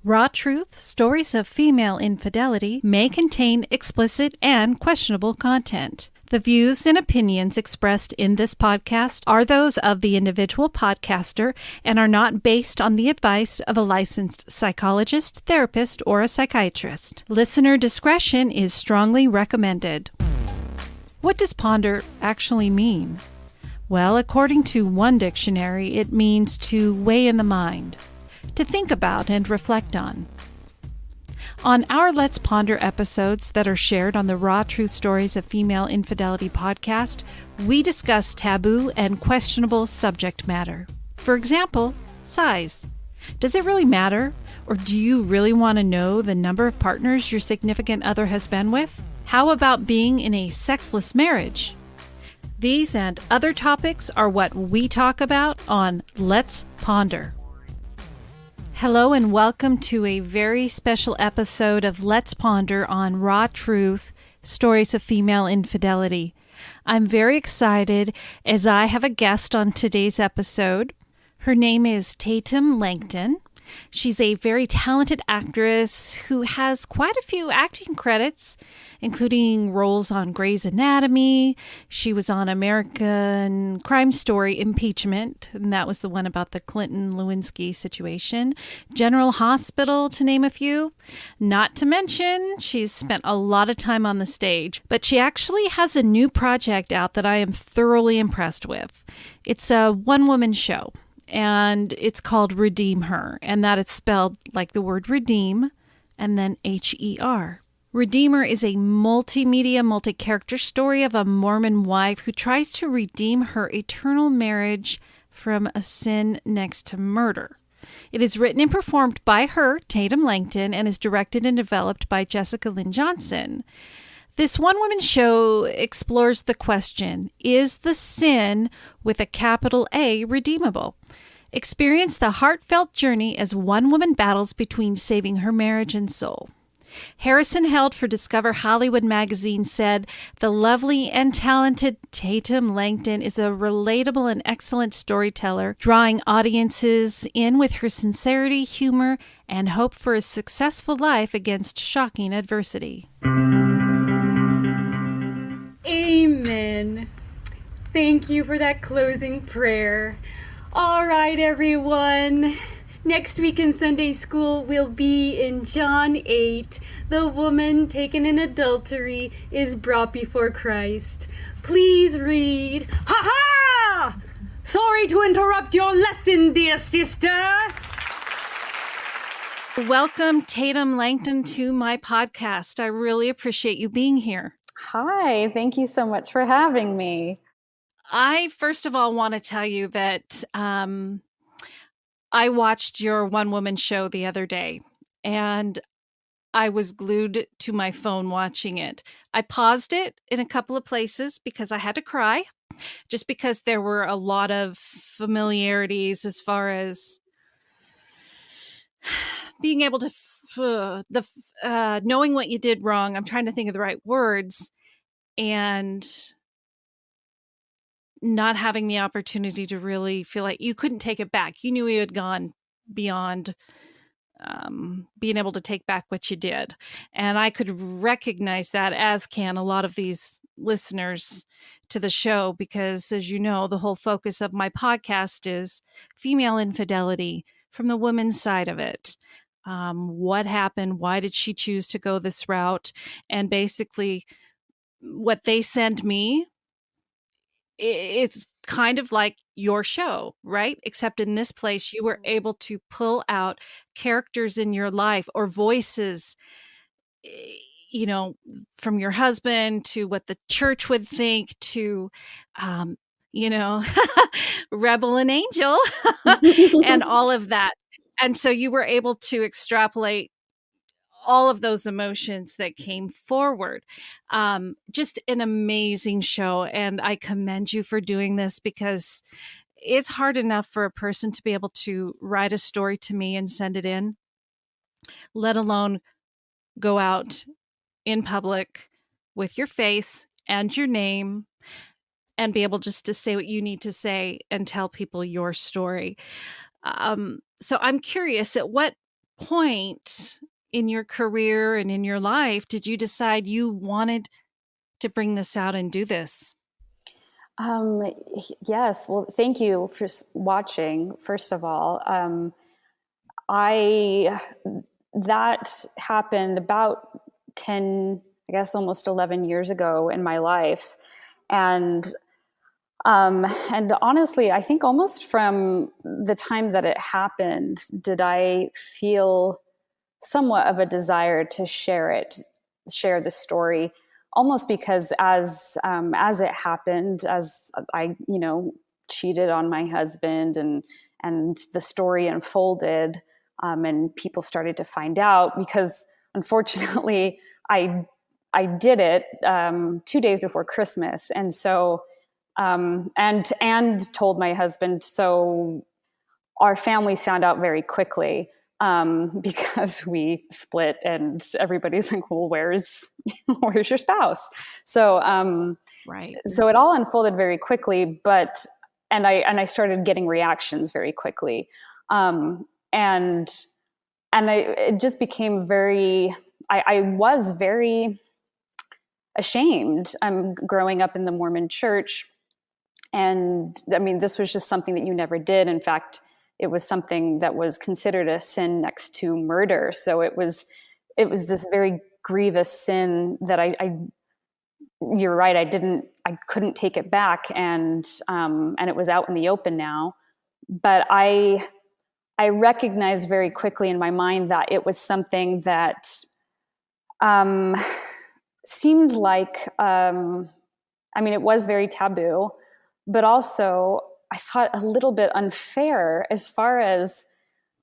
Raw Truth, Stories of Female Infidelity may contain explicit and questionable content. The views and opinions expressed in this podcast are those of the individual podcaster and are not based on the advice of a licensed psychologist, therapist, or a psychiatrist. Listener discretion is strongly recommended. What does ponder actually mean? Well, according to one dictionary, it means to weigh in the mind, to think about and reflect on. On our Let's Ponder episodes that are shared on the Raw Truth Stories of Female Infidelity podcast, we discuss taboo and questionable subject matter. For example, size. Does it really matter? Or do you really want to know the number of partners your significant other has been with? How about being in a sexless marriage? These and other topics are what we talk about on Let's Ponder. Hello and welcome to a very special episode of Let's Ponder on Raw Truth, Stories of Female Infidelity. I'm very excited as I have a guest on today's episode. Her name is Tatum Langton. She's a very talented actress who has quite a few acting credits, including roles on Grey's Anatomy. She was on American Crime Story Impeachment, and that was the one about the Clinton-Lewinsky situation. General Hospital, to name a few. Not to mention, she's spent a lot of time on the stage, but she actually has a new project out that I am thoroughly impressed with. It's a one-woman show, and it's called REDEEMher, and that is spelled like the word redeem and then H-E-R. REDEEMher is a multimedia, multi-character story of a Mormon wife who tries to redeem her eternal marriage from a sin next to murder. It is written and performed by her, Tatum Langton, and is directed and developed by Jessica Lynn Johnson. This one-woman show explores the question, is the sin with a capital A redeemable? Experience the heartfelt journey as one woman battles between saving her marriage and soul. Harrison Held for Discover Hollywood magazine said, "The lovely and talented Tatum Langton is a relatable and excellent storyteller, drawing audiences in with her sincerity, humor, and hope for a successful life against shocking adversity." Amen. Thank you for that closing prayer. All right, everyone. Next week in Sunday school, we'll be in John 8. The woman taken in adultery is brought before Christ. Please read. Ha-ha! Sorry to interrupt your lesson, dear sister. Welcome, Tatum Langton, to my podcast. I really appreciate you being here. Hi, thank you so much for having me. I, first of all, want to tell you that I watched your one-woman show the other day, and I was glued to my phone watching it. I paused it in a couple of places because I had to cry, just because there were a lot of familiarities as far as being able to knowing what you did wrong. I'm trying to think of the right words, and not having the opportunity to really feel like you couldn't take it back. You knew you had gone beyond being able to take back what you did. And I could recognize that, as can a lot of these listeners to the show, because as you know, the whole focus of my podcast is female infidelity from the woman's side of it. What happened? Why did she choose to go this route? And basically what they sent me, it's kind of like your show, right? Except in this place, you were able to pull out characters in your life or voices, you know, from your husband to what the church would think to, rebel and angel and all of that. And so you were able to extrapolate all of those emotions that came forward. Just an amazing show. And I commend you for doing this, because it's hard enough for a person to be able to write a story to me and send it in, let alone go out in public with your face and your name and be able just to say what you need to say and tell people your story. So I'm curious, at what point in your career and in your life did you decide you wanted to bring this out and do this? Yes. Well, thank you for watching, first of all. I that happened about 10, I guess almost 11 years ago in my life. And honestly, I think almost from the time that it happened, did I feel somewhat of a desire to share the story, almost because as it happened, as I, cheated on my husband, and the story unfolded, and people started to find out, because unfortunately I did it 2 days before Christmas, and so and told my husband. So our families found out very quickly, because we split, and everybody's like, "Well, where's your spouse?" So Right. so it all unfolded very quickly, but and I started getting reactions very quickly, and it just became very. I was very ashamed. I'm growing up in the Mormon church. And I mean, this was just something that you never did. In fact, it was something that was considered a sin next to murder. So it was this very grievous sin that you're right, I couldn't take it back. And it was out in the open now. But I recognized very quickly in my mind that it was something that seemed like, it was very taboo, but also I thought a little bit unfair, as far as,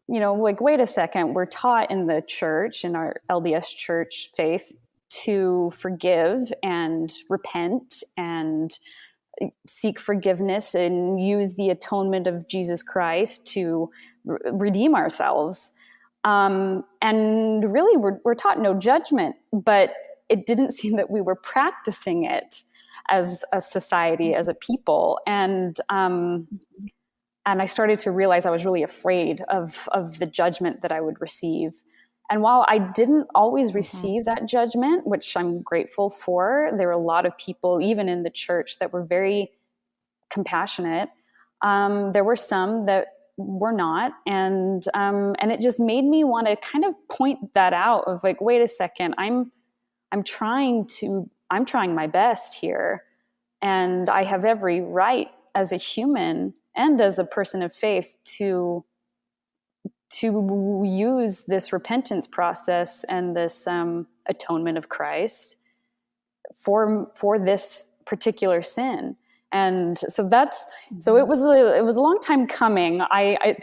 like, wait a second, we're taught in the church, in our LDS church faith, to forgive and repent and seek forgiveness and use the atonement of Jesus Christ to redeem ourselves. And really, we're taught no judgment, but it didn't seem that we were practicing it as a society, as a people. And I started to realize I was really afraid of the judgment that I would receive. And while I didn't always receive that judgment, which I'm grateful for, there were a lot of people, even in the church, that were very compassionate. There were some that were not. And it just made me want to kind of point that out, of like, wait a second, I'm trying my best here. And I have every right as a human and as a person of faith to use this repentance process and this atonement of Christ for this particular sin. And so it was a long time coming. I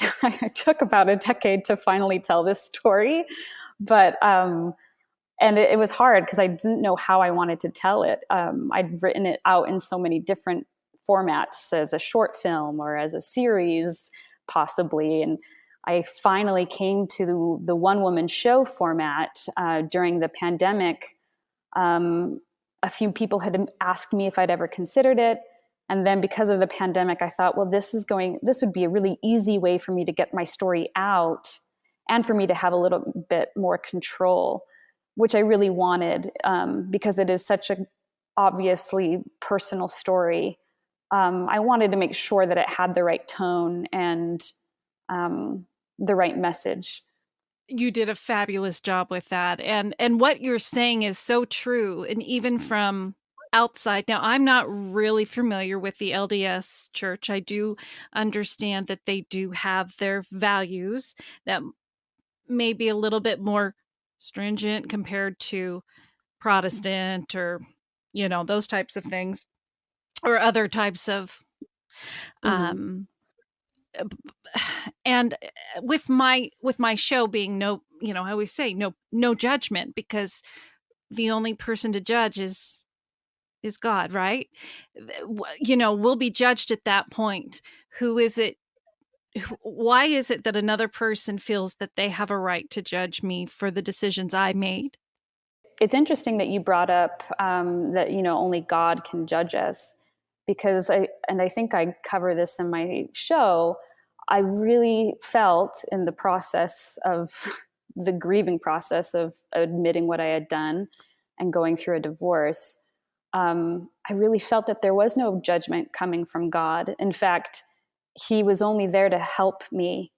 took about a decade to finally tell this story, but and it was hard because I didn't know how I wanted to tell it. I'd written it out in so many different formats, as a short film or as a series, possibly. And I finally came to the one-woman show format during the pandemic. A few people had asked me if I'd ever considered it. And then because of the pandemic, I thought, well, this would be a really easy way for me to get my story out and for me to have a little bit more control, which I really wanted, because it is such a obviously personal story. I wanted to make sure that it had the right tone and the right message. You did a fabulous job with that. And what you're saying is so true. And even from outside, now I'm not really familiar with the LDS church. I do understand that they do have their values that may be a little bit more stringent compared to Protestant, or, those types of things, or other types of, and with my show being no, I always say no judgment, because the only person to judge is God, right? We'll be judged at that point. Who is it? Why is it that another person feels that they have a right to judge me for the decisions I made? It's interesting that you brought up that only God can judge us, because I think I cover this in my show. I really felt in the process of the grieving process of admitting what I had done and going through a divorce, I really felt that there was no judgment coming from God. In fact, he was only there to help me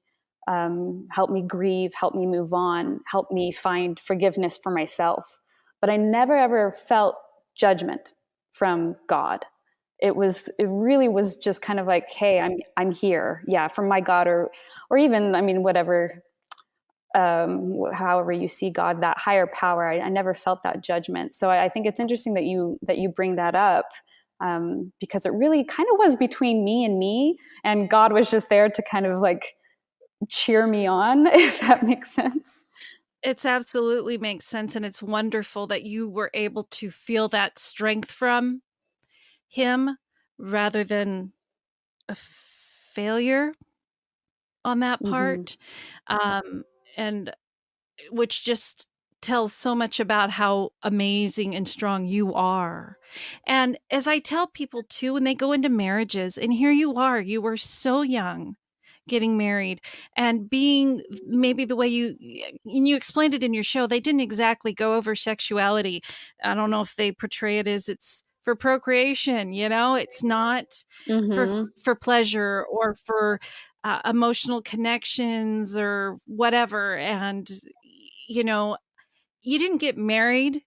grieve, help me move on, help me find forgiveness for myself. But I never ever felt judgment from God. It really was just kind of like, hey, I'm here. Yeah. From my God, or even, I mean, whatever, however you see God, that higher power. I never felt that judgment. So I think it's interesting that you bring that up, because it really kind of was between me, and God was just there to kind of like cheer me on, if that makes sense. It's absolutely makes sense. And it's wonderful that you were able to feel that strength from him rather than a failure on that part. And which just tells so much about how amazing and strong you are. And as I tell people too, when they go into marriages, and here you were so young getting married and being maybe the way you explained it in your show, they didn't exactly go over sexuality. I don't know if they portray it as it's for procreation, it's not for pleasure or for emotional connections or whatever. And you didn't get married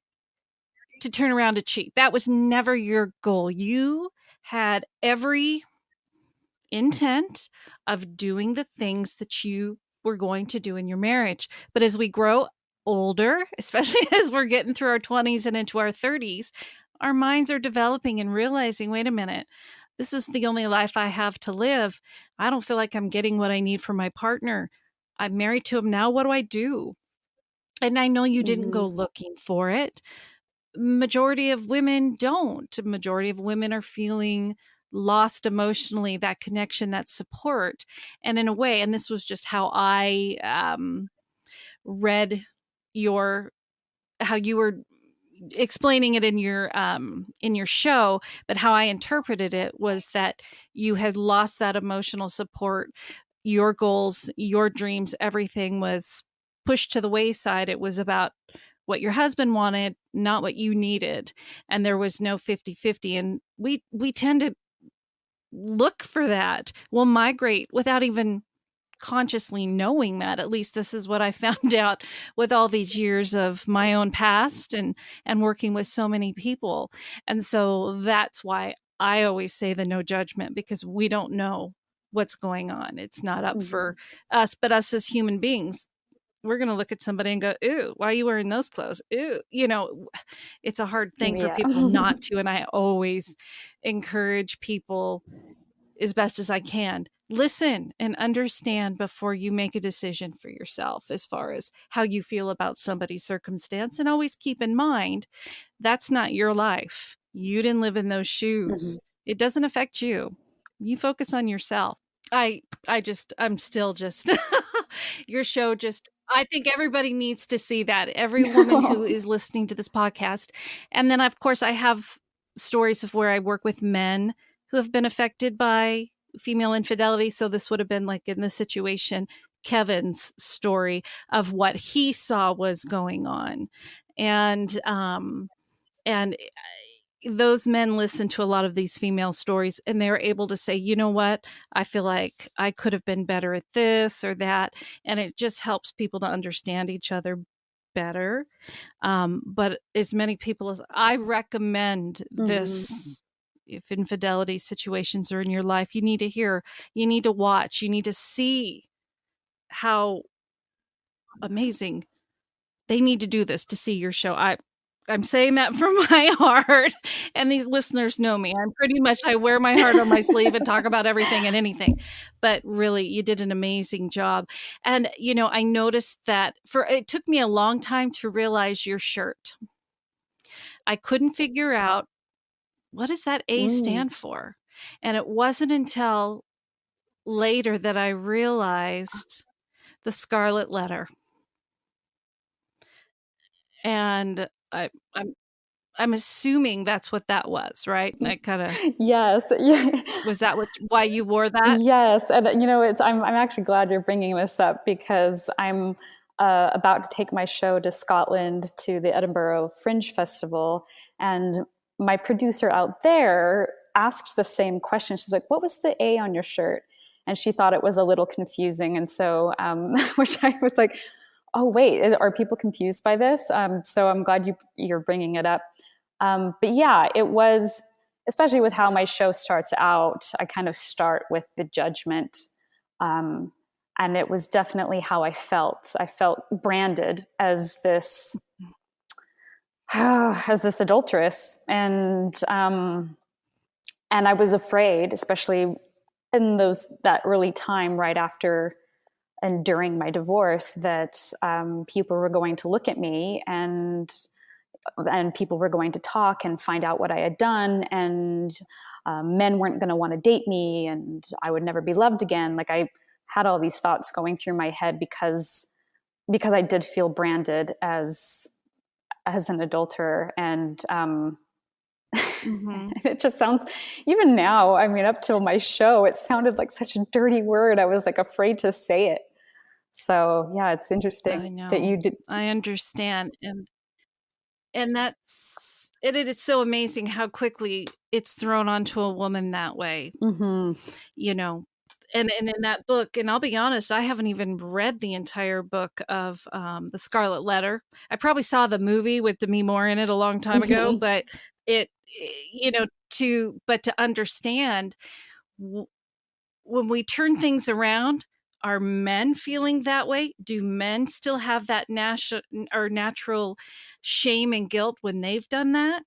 to turn around to cheat. That was never your goal. You had every intent of doing the things that you were going to do in your marriage. But as we grow older, especially as we're getting through our 20s and into our 30s, our minds are developing and realizing, wait a minute, this is the only life I have to live. I don't feel like I'm getting what I need from my partner. I'm married to him now. What do I do? And I know you didn't go looking for it. Majority of women don't. Majority of women are feeling lost emotionally, that connection, that support. And in a way, and this was just how I read how you were explaining it in your show, but how I interpreted it was that you had lost that emotional support. Your goals, your dreams, everything was pushed to the wayside. It was about what your husband wanted, not what you needed. And there was no 50-50. And we tend to look for that. We'll migrate without even consciously knowing that. At least this is what I found out with all these years of my own past and working with so many people. And so that's why I always say the no judgment, because we don't know what's going on. It's not up for us, but us as human beings, we're going to look at somebody and go, ooh, why are you wearing those clothes? Ooh, it's a hard thing for people not to. And I always encourage people as best as I can, listen and understand before you make a decision for yourself as far as how you feel about somebody's circumstance. And always keep in mind, that's not your life. You didn't live in those shoes. It doesn't affect you. You focus on yourself. I'm still just, your show just, I think everybody needs to see that. Every woman who is listening to this podcast. And then, of course, I have stories of where I work with men who have been affected by female infidelity. So this would have been like in this situation, Kevin's story of what he saw was going on. And those men listen to a lot of these female stories and they're able to say, you know what, I feel like I could have been better at this or that. And it just helps people to understand each other better. But as many people as I recommend this, if infidelity situations are in your life, you need to hear, you need to watch, you need to see how amazing they need to do this to see your show. I'm saying that from my heart, and these listeners know me. I'm pretty much, I wear my heart on my sleeve and talk about everything and anything, but really you did an amazing job. And, I noticed that it took me a long time to realize your shirt. I couldn't figure out, what does that A stand for? And it wasn't until later that I realized the scarlet letter. And I'm assuming that's what that was, right? And I kind of yes. Was that why you wore that? Yes, and I'm actually glad you're bringing this up because I'm about to take my show to Scotland to the Edinburgh Fringe Festival. And my producer out there asked the same question. She's like, what was the A on your shirt? And she thought it was a little confusing. And so, which I was like, oh, wait, are people confused by this? So I'm glad you're bringing it up. But yeah, it was, especially with how my show starts out, I kind of start with the judgment. And it was definitely how I felt. I felt branded as this adulteress. And I was afraid, especially in that early time right after and during my divorce, that people were going to look at me and people were going to talk and find out what I had done, and men weren't going to want to date me, and I would never be loved again. Like, I had all these thoughts going through my head because I did feel branded as an adulterer. And it just sounds, even now, I mean, up till my show, it sounded like such a dirty word. I was like afraid to say it. So yeah, it's interesting that you did. I understand. And it is so amazing how quickly it's thrown onto a woman that way. You know, and in that book, and I'll be honest, I haven't even read the entire book of The Scarlet Letter. I probably saw the movie with Demi Moore in it a long time ago, but to understand when we turn things around, are men feeling that way? Do men still have that natural shame and guilt when they've done that?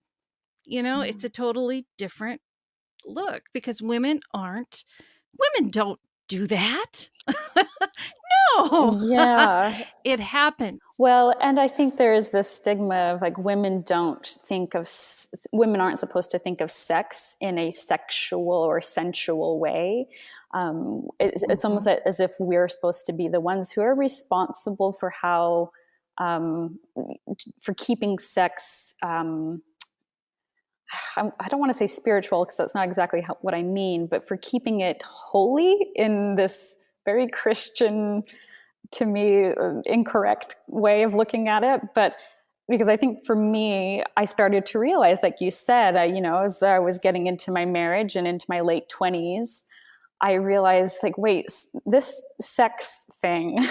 It's a totally different look, because women don't do that. No. Yeah. It happens. Well, and I think there is this stigma of like women aren't supposed to think of sex in a sexual or sensual way. It's almost as if we're supposed to be the ones who are responsible for how, for keeping sex, I don't want to say spiritual, because that's not exactly what I mean, but for keeping it holy in this very Christian, to me, incorrect way of looking at it. But because I think for me, I started to realize, like you said, as I was getting into my marriage and into my late 20s, I realized, like, wait, this sex thing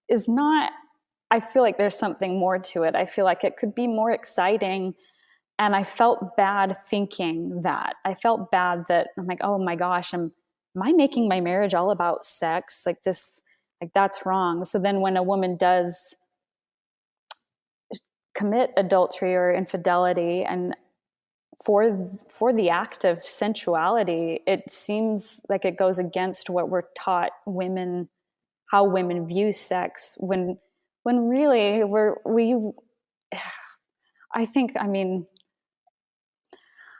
is not, I feel like there's something more to it. I feel like it could be more exciting. And I felt bad thinking that. I felt bad that I'm like, oh my gosh, am I making my marriage all about sex? Like this, like that's wrong. So then when a woman does commit adultery or infidelity, and for the act of sensuality, it seems like it goes against what we're taught how women view sex, when really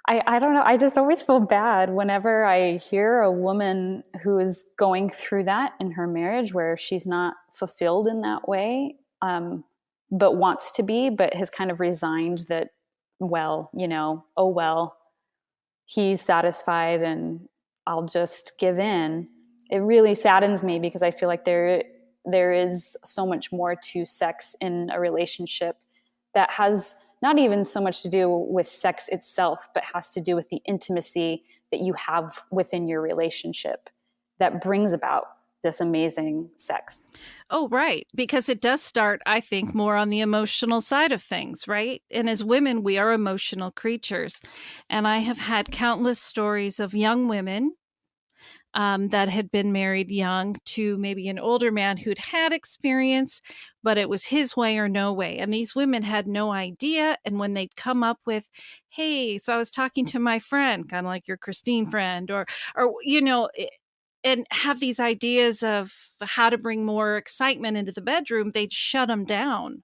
I don't know. I just always feel bad whenever I hear a woman who is going through that in her marriage, where she's not fulfilled in that way, but wants to be, but has kind of resigned that, well, oh, well, he's satisfied and I'll just give in. It really saddens me, because I feel like there is so much more to sex in a relationship that has not even so much to do with sex itself, but has to do with the intimacy that you have within your relationship that brings about this amazing sex. Oh, right. Because it does start, I think, more on the emotional side of things, right? And as women, we are emotional creatures. And I have had countless stories of young women that had been married young to maybe an older man who'd had experience, but it was his way or no way. And these women had no idea. And when they'd come up with, hey, so I was talking to my friend, kind of like your Christine friend, or and have these ideas of how to bring more excitement into the bedroom, they'd shut them down.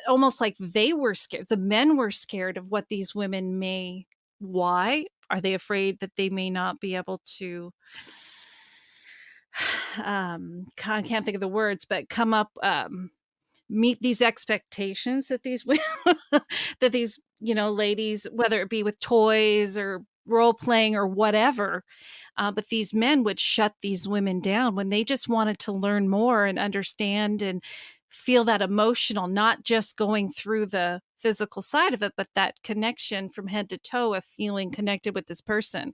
Almost like they were scared. The men were scared of what these women may. Why? Are they afraid that they may not be able to, I can't think of the words, but come up, meet these expectations that these women, that these, ladies, whether it be with toys or role playing or whatever. But these men would shut these women down when they just wanted to learn more and understand and feel that emotional, not just going through the physical side of it, but that connection from head to toe of feeling connected with this person.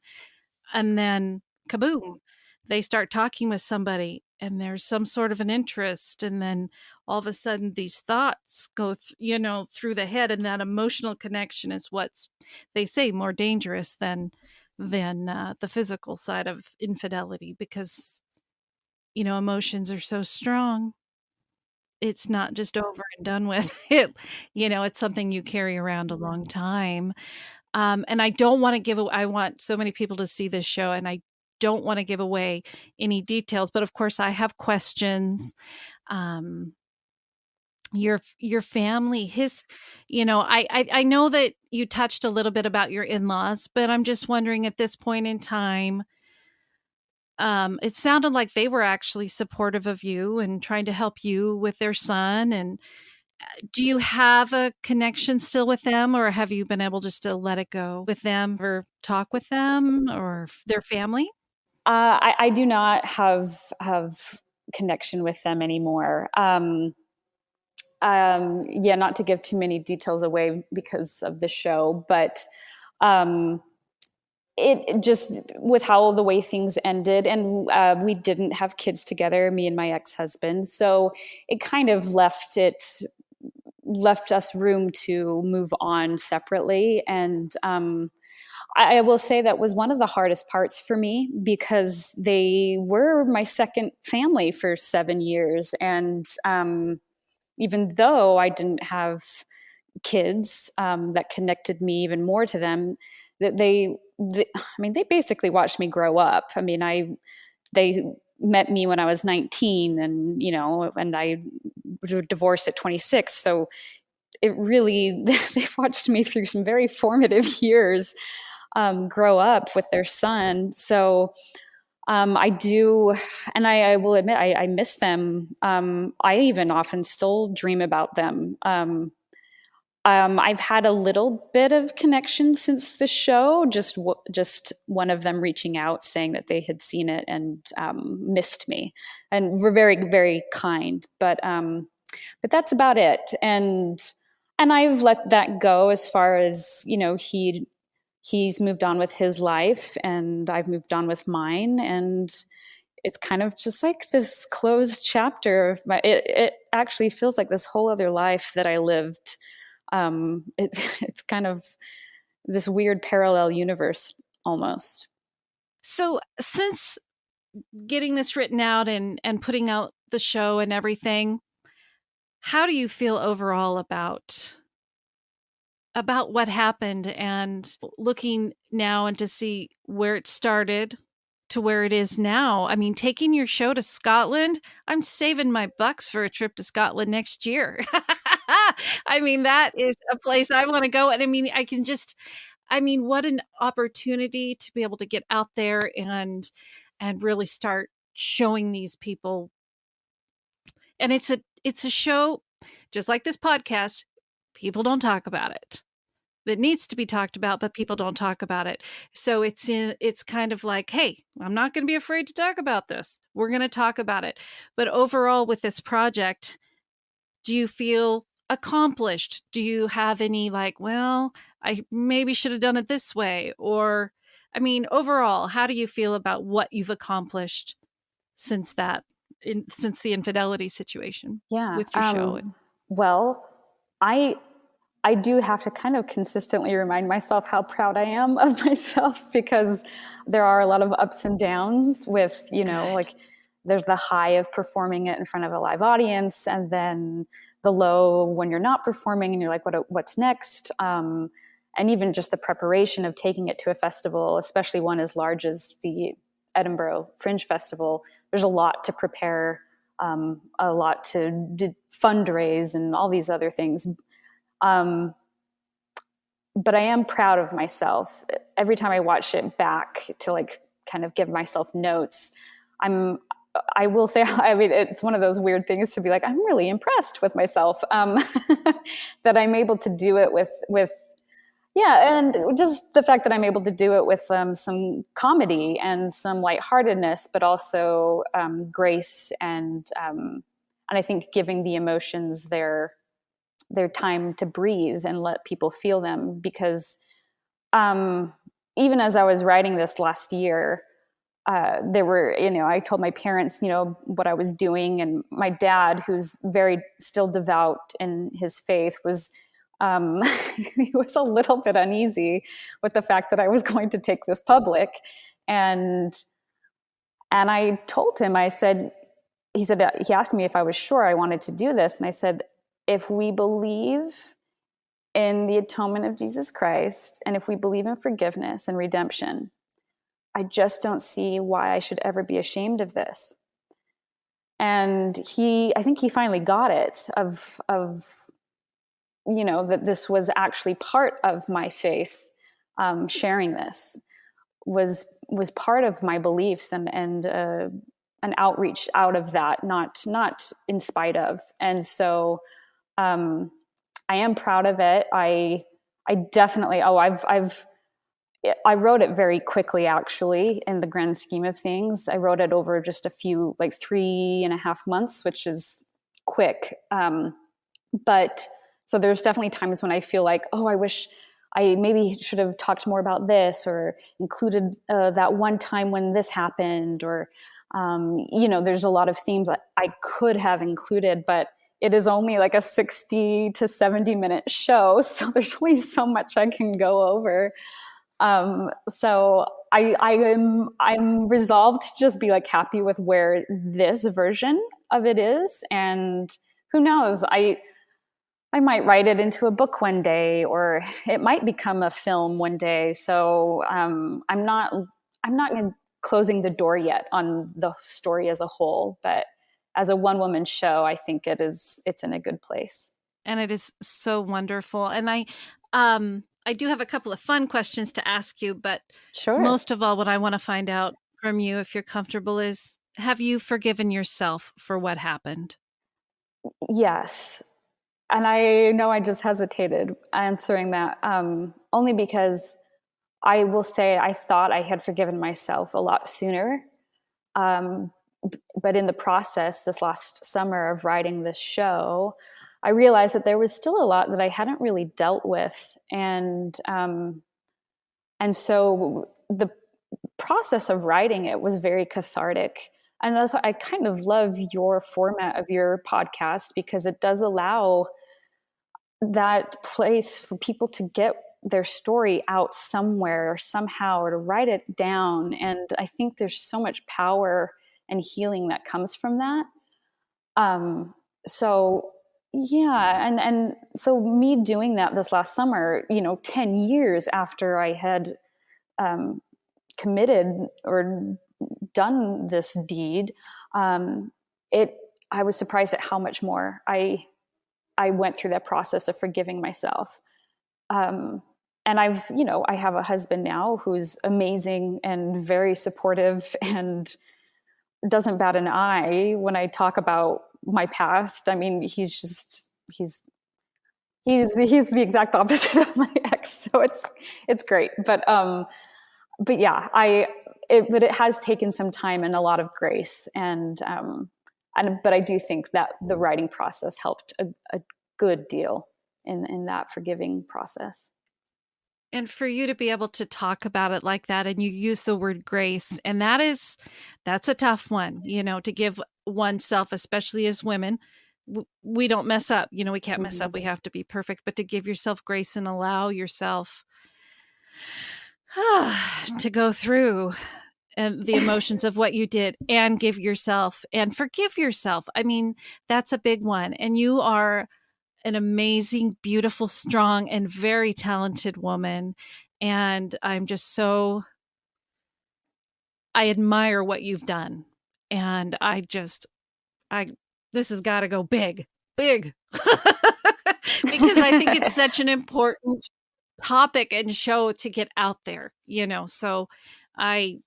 And then kaboom, they start talking with somebody and there's some sort of an interest. And then all of a sudden these thoughts go, through the head, and that emotional connection is what's, they say, more dangerous than the physical side of infidelity, because, emotions are so strong. It's not just over and done with. It's something you carry around a long time. And I don't want to I want so many people to see this show, and I don't want to give away any details, but of course I have questions. Your family, I know that you touched a little bit about your in-laws, but I'm just wondering at this point in time, it sounded like they were actually supportive of you and trying to help you with their son. And do you have a connection still with them, or have you been able just to let it go with them or talk with them or their family? I do not have connection with them anymore. Not to give too many details away because of the show, but it just, with how the way things ended, and we didn't have kids together, me and my ex-husband, so it kind of left us room to move on separately. And I will say that was one of the hardest parts for me, because they were my second family for 7 years. And even though I didn't have kids, that connected me even more to them, that they basically watched me grow up. I mean, they met me when I was 19, and, and I was divorced at 26. So it really, they watched me through some very formative years grow up with their son. So I do, and I will admit, I miss them. I even often still dream about them. I've had a little bit of connection since the show, just one of them reaching out saying that they had seen it and missed me, and were very, very kind. But that's about it. And I've let that go, as far as, he's moved on with his life and I've moved on with mine. And it's kind of just like this closed chapter of it actually feels like this whole other life that I lived. It's kind of this weird parallel universe almost. So since getting this written out and putting out the show and everything, how do you feel overall about what happened, and looking now and to see where it started to where it is now? I mean, taking your show to Scotland, I'm saving my bucks for a trip to Scotland next year. I mean, that is a place I want to go. And I mean, what an opportunity to be able to get out there and really start showing these people. And it's a show, just like this podcast, people don't talk about it. That needs to be talked about, but people don't talk about it. So it's kind of like, hey, I'm not going to be afraid to talk about this. We're going to talk about it. But overall, with this project, do you feel accomplished? Do you have any well, I maybe should have done it this way? Or, I mean, overall, how do you feel about what you've accomplished since the infidelity situation with your show? Well, I do have to kind of consistently remind myself how proud I am of myself, because there are a lot of ups and downs with, like, there's the high of performing it in front of a live audience, and then the low when you're not performing and you're like, what's next? And even just the preparation of taking it to a festival, especially one as large as the Edinburgh Fringe Festival, there's a lot to prepare, a lot to fundraise and all these other things. But I am proud of myself. Every time I watch it back to kind of give myself notes, I will say, I mean, it's one of those weird things to be like, I'm really impressed with myself, that I'm able to do it with Yeah, and just the fact that I'm able to do it with some comedy and some lightheartedness, but also grace and I think giving the emotions their time to breathe and let people feel them. Because even as I was writing this last year, there were, I told my parents, what I was doing, and my dad, who's very still devout in his faith, was he was a little bit uneasy with the fact that I was going to take this public, and I told him, he asked me if I was sure I wanted to do this, and I said, if we believe in the atonement of Jesus Christ, and if we believe in forgiveness and redemption, I just don't see why I should ever be ashamed of this. And I think he finally got it, of that this was actually part of my faith. Sharing this was part of my beliefs, and an outreach out of that, not in spite of. And so I am proud of it. I definitely, I wrote it very quickly, actually, in the grand scheme of things. I wrote it over just a few, like 3.5 months, which is quick. But so there's definitely times when I feel like, oh, I wish I maybe should have talked more about this, or included that one time when this happened, or, there's a lot of themes that I could have included, but it is only like a 60 to 70 minute show. So there's only so much I can go over. So I'm resolved to just be like happy with where this version of it is. And who knows, I might write it into a book one day, or it might become a film one day. So, I'm not closing the door yet on the story as a whole, but as a one-woman show, I think it's in a good place. And it is so wonderful. And I do have a couple of fun questions to ask you, but Sure. Most of all, what I want to find out from you, if you're comfortable, is, have you forgiven yourself for what happened? Yes. And I know I just hesitated answering that, only because I will say I thought I had forgiven myself a lot sooner. But in the process, this last summer of writing this show, I realized that there was still a lot that I hadn't really dealt with. And so the process of writing it was very cathartic. And that's why I kind of love your format of your podcast, because it does allow that place for people to get their story out somewhere or somehow, or to write it down. And I think there's so much power and healing that comes from that. So yeah, and so me doing that this last summer, 10 years after I had committed or done this deed, I was surprised at how much more I went through that process of forgiving myself. And I have a husband now who's amazing and very supportive, and doesn't bat an eye when I talk about my past. I mean, he's the exact opposite of my ex. So it's great. But yeah, but it has taken some time and a lot of grace. But I do think that the writing process helped a good deal in that forgiving process. And for you to be able to talk about it like that, and you use the word grace, and that's a tough one, to give oneself, especially as women. We don't mess up, we can't mess up. We have to be perfect, but to give yourself grace and allow yourself to go through and the emotions of what you did, and give yourself and forgive yourself. I mean, that's a big one. And you are an amazing, beautiful, strong, and very talented woman. And I'm just I admire what you've done. And this has got to go big, because I think it's such an important topic and show to get out there, so I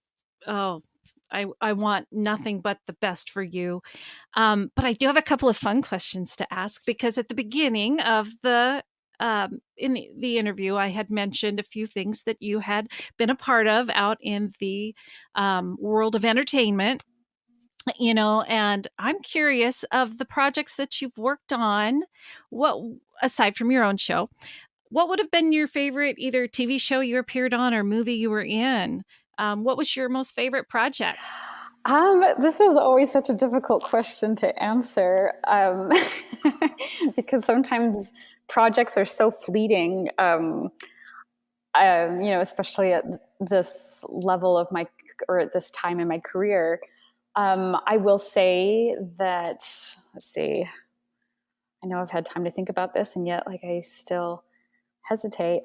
want nothing but the best for you. But I do have a couple of fun questions to ask, because at the beginning of the in the interview, I had mentioned a few things that you had been a part of out in the world of entertainment, and I'm curious of the projects that you've worked on. What, aside from your own show, what would have been your favorite either TV show you appeared on or movie you were in? What was your most favorite project? This is always such a difficult question to answer, because sometimes projects are so fleeting, especially at this level of or at this time in my career. I will say that, let's see, I know I've had time to think about this, and yet I still hesitate.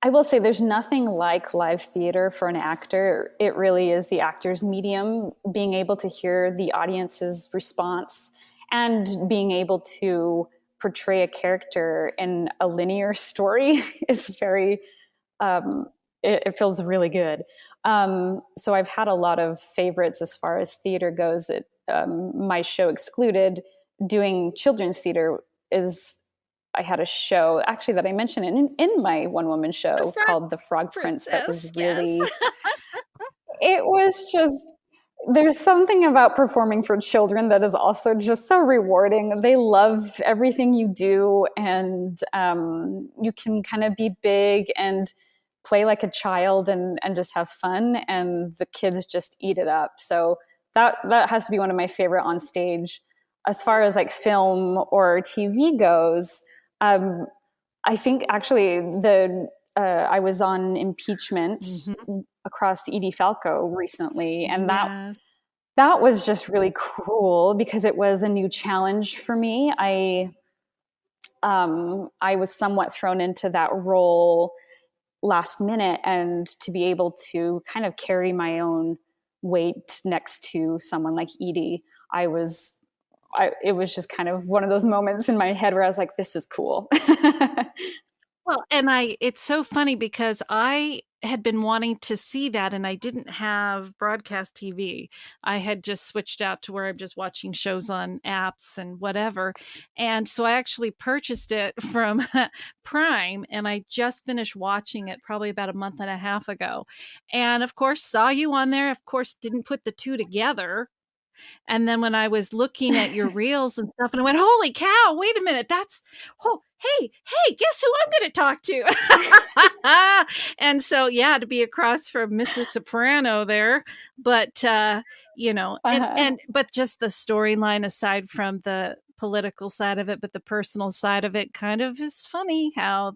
I will say there's nothing like live theater for an actor. It really is the actor's medium. Being able to hear the audience's response and being able to portray a character in a linear story is very, it feels really good. So I've had a lot of favorites as far as theater goes. My show excluded, doing children's theater I had a show actually that I mentioned in my one-woman show called The Frog Prince. That was really, yes. It was just, there's something about performing for children that is also just so rewarding. They love everything you do, and you can kind of be big and play like a child and just have fun, and the kids just eat it up. So that has to be one of my favorite on stage. As far as film or TV goes, I think actually I was on impeachment across Edie Falco recently, and that was just really cool because it was a new challenge for me. I was somewhat thrown into that role last minute, and to be able to kind of carry my own weight next to someone like Edie, it was just kind of one of those moments in my head where I was like, this is cool. Well, and it's so funny because I had been wanting to see that, and I didn't have broadcast TV. I had just switched out to where I'm just watching shows on apps and whatever. And so I actually purchased it from Prime, and I just finished watching it probably about a month and a half ago. And of course, saw you on there, of course, didn't put the two together. And then when I was looking at your reels and stuff, and I went, holy cow, wait a minute. Hey, guess who I'm going to talk to? And so, yeah, to be across from Mrs. Soprano there. But, but just the storyline aside from the political side of it, but the personal side of it kind of is funny how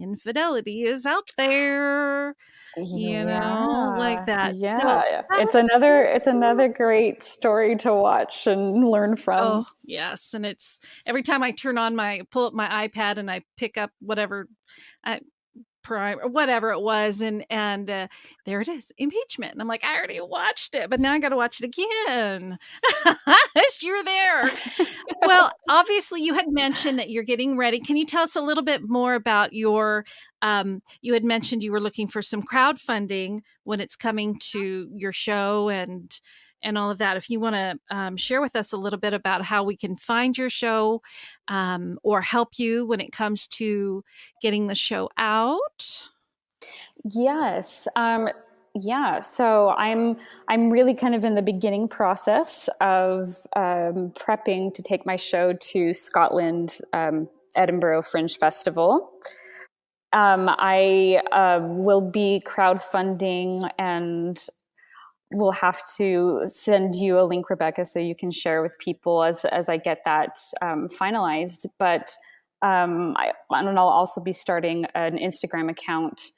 infidelity is out there, like that. Yeah. So, it's another great story to watch and learn from. Oh, yes. And it's every time I pull up my iPad and I pick up whatever Prime or whatever it was, and there it is, impeachment. And I'm like, I already watched it, but now I got to watch it again. You're there. Well, obviously you had mentioned that you're getting ready. Can you tell us a little bit more about your, you had mentioned you were looking for some crowdfunding when it's coming to your show and all of that. If you want to share with us a little bit about how we can find your show or help you when it comes to getting the show out. Yes. So I'm really kind of in the beginning process of prepping to take my show to Scotland, Edinburgh Fringe Festival. I will be crowdfunding, and we'll have to send you a link, Rebecca, so you can share with people as I get that finalized. But and I'll also be starting an Instagram account.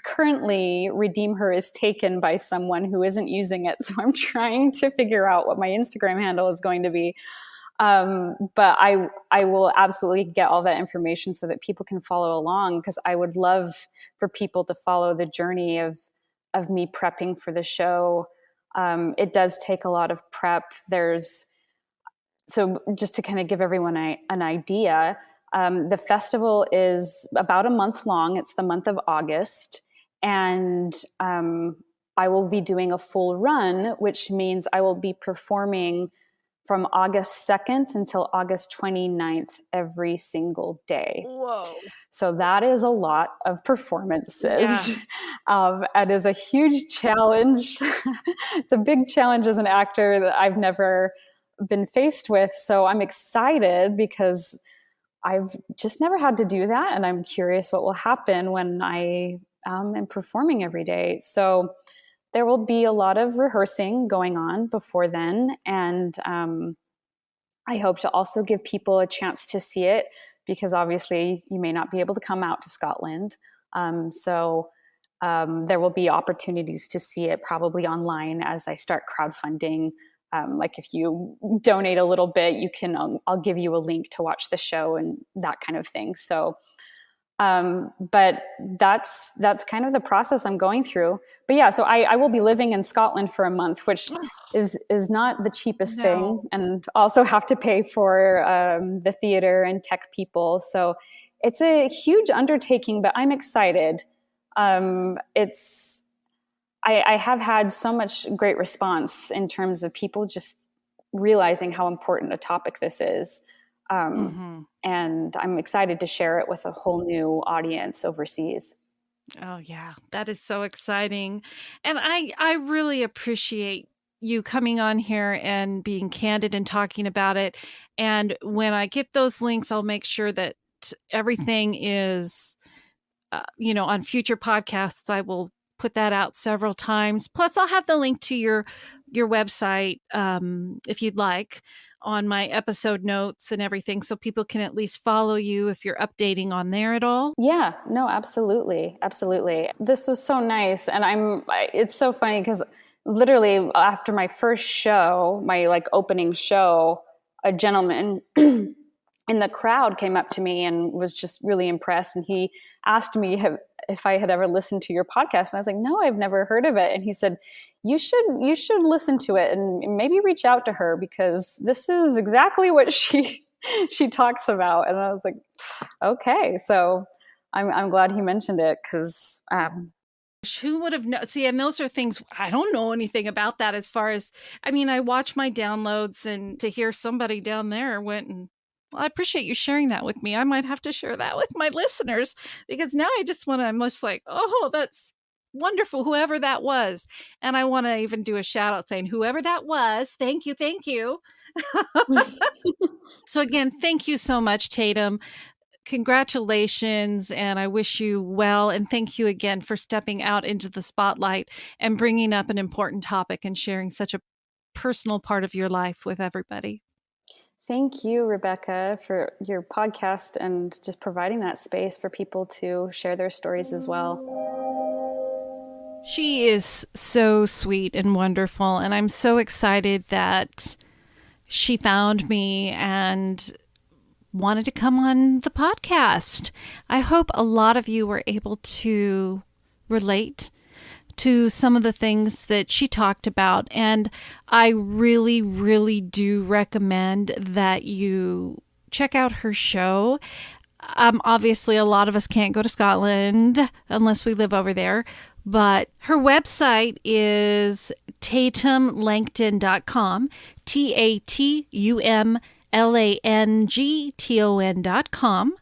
Currently, REDEEMher is taken by someone who isn't using it, so I'm trying to figure out what my Instagram handle is going to be. But I will absolutely get all that information so that people can follow along, because I would love for people to follow the journey of me prepping for the show. It does take a lot of prep. So just to kind of give everyone an idea, the festival is about a month long. It's the month of August. And I will be doing a full run, which means I will be performing from August 2nd until August 29th every single day. Whoa. So that is a lot of performances. Yeah. It is a huge challenge. It's a big challenge as an actor that I've never been faced with. So I'm excited because I've just never had to do that. And I'm curious what will happen when I am performing every day. So there will be a lot of rehearsing going on before then. And I hope to also give people a chance to see it, because obviously you may not be able to come out to Scotland. So there will be opportunities to see it probably online as I start crowdfunding. Like if you donate a little bit, you can, I'll give you a link to watch the show and that kind of thing. So, but that's kind of the process I'm going through. But yeah, so I will be living in Scotland for a month, which is not the cheapest thing, and also have to pay for the theater and tech people. So it's a huge undertaking, but I'm excited. I have had so much great response in terms of people just realizing how important a topic this is. And I'm excited to share it with a whole new audience overseas. Oh, yeah, that is so exciting. And I really appreciate you coming on here and being candid and talking about it. And when I get those links, I'll make sure that everything is, on future podcasts. I will put that out several times. Plus, I'll have the link to your website, if you'd like, on my episode notes and everything, so people can at least follow you if you're updating on there at all. Yeah, no, absolutely. This was so nice. And it's so funny because literally after my first show, my opening show, a gentleman in the crowd came up to me and was just really impressed. And he asked me if I had ever listened to your podcast. And I was like, no, I've never heard of it. And he said, you should listen to it and maybe reach out to her, because this is exactly what she talks about. And I was like, okay. So I'm glad he mentioned it, because who would have known? See, and those are things I don't know anything about that. As far as, I watch my downloads, and to hear somebody down there went and, well, I appreciate you sharing that with me. I might have to share that with my listeners, because now I'm just like, oh, that's wonderful, whoever that was. And I want to even do a shout out saying, whoever that was, thank you. So again, thank you so much, Tatum. Congratulations, and I wish you well. And thank you again for stepping out into the spotlight and bringing up an important topic and sharing such a personal part of your life with everybody. Thank you, Rebecca, for your podcast and just providing that space for people to share their stories as well. She is so sweet and wonderful, and I'm so excited that she found me and wanted to come on the podcast. I hope a lot of you were able to relate to some of the things that she talked about, and I really, really do recommend that you check out her show. Obviously, a lot of us can't go to Scotland unless we live over there, but her website is tatumlangton.com, tatumlangton.com.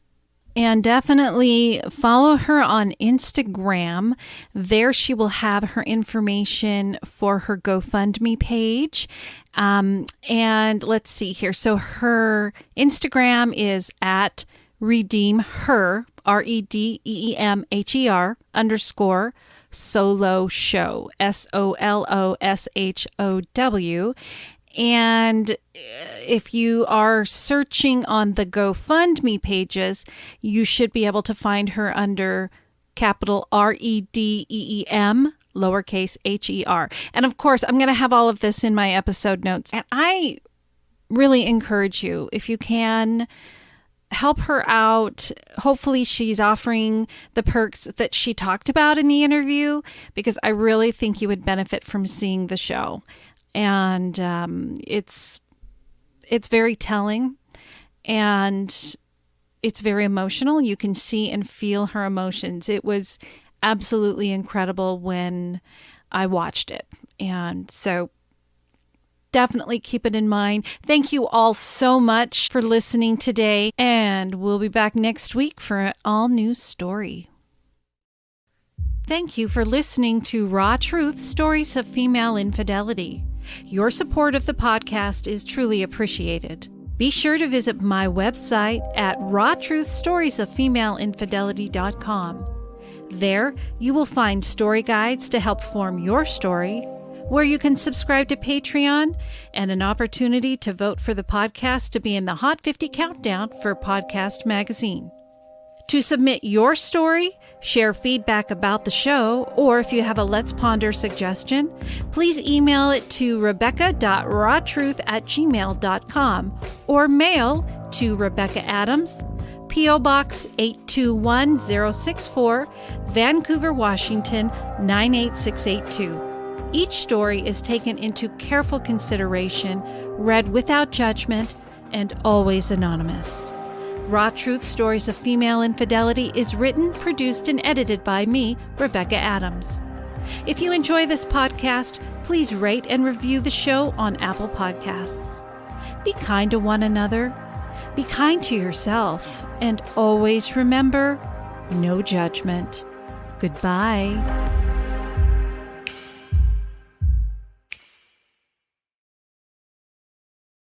And definitely follow her on Instagram. There she will have her information for her GoFundMe page. And let's see here. So her Instagram is at REDEEMher, REDEEMHER _ solo show, SOLOSHOW. And if you are searching on the GoFundMe pages, you should be able to find her under capital REDEEM, lowercase HER. And of course, I'm going to have all of this in my episode notes. And I really encourage you, if you can, help her out. Hopefully she's offering the perks that she talked about in the interview, because I really think you would benefit from seeing the show. And it's very telling, and it's very emotional. You can see and feel her emotions. It was absolutely incredible when I watched it. And so definitely keep it in mind. Thank you all so much for listening today, and we'll be back next week for an all-new story. Thank you for listening to Raw Truth Stories of Female Infidelity. Your support of the podcast is truly appreciated. Be sure to visit my website at rawtruthstoriesoffemaleinfidelity.com. There, you will find story guides to help form your story, where you can subscribe to Patreon, and an opportunity to vote for the podcast to be in the Hot 50 Countdown for Podcast Magazine. To submit your story, share feedback about the show, or if you have a Let's Ponder suggestion, please email it to rebecca.rawtruth@gmail.com or mail to Rebecca Adams, P.O. Box 821064, Vancouver, Washington 98682. Each story is taken into careful consideration, read without judgment, and always anonymous. Raw Truth Stories of Female Infidelity is written, produced, and edited by me, Rebecca Adams. If you enjoy this podcast, please rate and review the show on Apple Podcasts. Be kind to one another, be kind to yourself, and always remember, no judgment. Goodbye.